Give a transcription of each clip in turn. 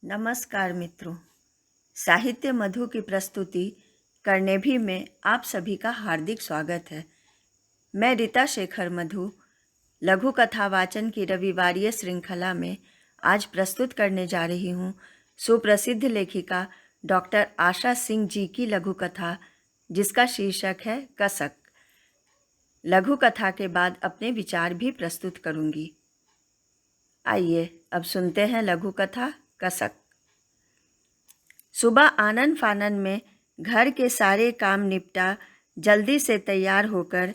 नमस्कार मित्रों, साहित्य मधु की प्रस्तुति करने भी में आप सभी का हार्दिक स्वागत है। मैं रीता शेखर मधु लघु कथा वाचन की रविवारीय श्रृंखला में आज प्रस्तुत करने जा रही हूँ सुप्रसिद्ध लेखिका डॉक्टर आशा सिंह जी की लघु कथा, जिसका शीर्षक है कसक। लघु कथा के बाद अपने विचार भी प्रस्तुत करूँगी। आइए अब सुनते हैं लघु कथा कसक। सुबह आनन फानन में घर के सारे काम निपटा जल्दी से तैयार होकर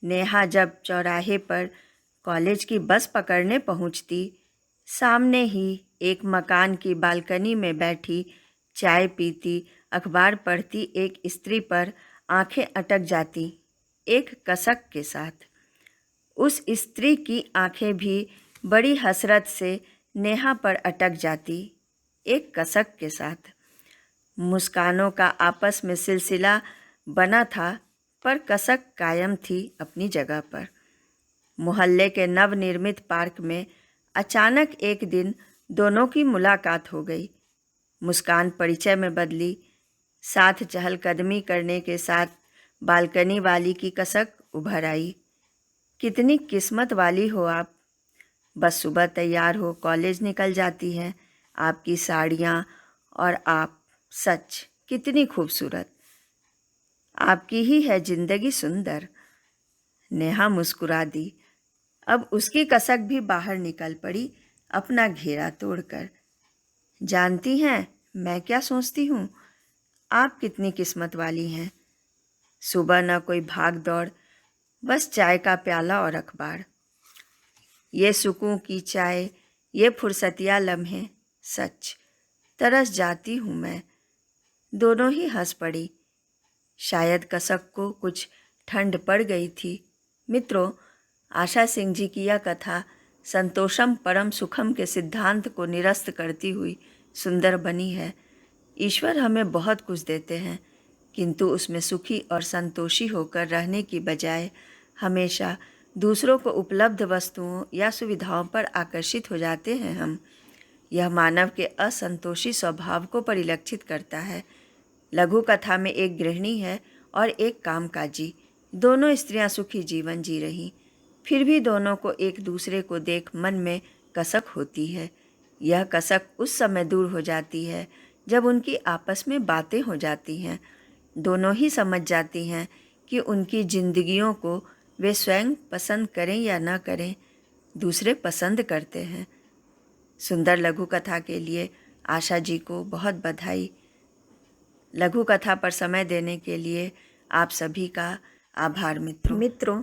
नेहा जब चौराहे पर कॉलेज की बस पकड़ने पहुंचती, सामने ही एक मकान की बालकनी में बैठी चाय पीती अखबार पढ़ती एक स्त्री पर आंखें अटक जाती, एक कसक के साथ। उस स्त्री की आंखें भी बड़ी हसरत से नेहा पर अटक जाती, एक कसक के साथ। मुस्कानों का आपस में सिलसिला बना था, पर कसक कायम थी अपनी जगह पर। मोहल्ले के नवनिर्मित पार्क में अचानक एक दिन दोनों की मुलाकात हो गई। मुस्कान परिचय में बदली, साथ चहलकदमी करने के साथ बालकनी वाली की कसक उभर आई। कितनी किस्मत वाली हो आप, बस सुबह तैयार हो कॉलेज निकल जाती हैं। आपकी साड़ियाँ और आप सच कितनी खूबसूरत। आपकी ही है जिंदगी सुंदर। नेहा मुस्कुरा दी। अब उसकी कसक भी बाहर निकल पड़ी अपना घेरा तोड़कर। जानती हैं मैं क्या सोचती हूँ, आप कितनी किस्मत वाली हैं। सुबह न कोई भाग दौड़, बस चाय का प्याला और अखबार। ये सुकून की चाय, ये फुर्सतिया लम्हे, सच तरस जाती हूँ मैं। दोनों ही हंस पड़ी। शायद कसक को कुछ ठंड पड़ गई थी। मित्रों, आशा सिंह जी की यह कथा संतोषम परम सुखम के सिद्धांत को निरस्त करती हुई सुंदर बनी है। ईश्वर हमें बहुत कुछ देते हैं, किंतु उसमें सुखी और संतोषी होकर रहने की बजाय हमेशा दूसरों को उपलब्ध वस्तुओं या सुविधाओं पर आकर्षित हो जाते हैं हम। यह मानव के असंतोषी स्वभाव को परिलक्षित करता है। लघु कथा में एक गृहिणी है और एक कामकाजी। दोनों स्त्रियां सुखी जीवन जी रही, फिर भी दोनों को एक दूसरे को देख मन में कसक होती है। यह कसक उस समय दूर हो जाती है जब उनकी आपस में बातें हो जाती हैं। दोनों ही समझ जाती हैं कि उनकी जिंदगियों को वे स्वयं पसंद करें या न करें, दूसरे पसंद करते हैं। सुंदर लघु कथा के लिए आशा जी को बहुत बधाई। लघु कथा पर समय देने के लिए आप सभी का आभार मित्रों,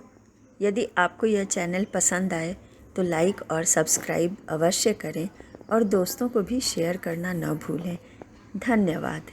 यदि आपको यह चैनल पसंद आए तो लाइक और सब्सक्राइब अवश्य करें और दोस्तों को भी शेयर करना न भूलें। धन्यवाद।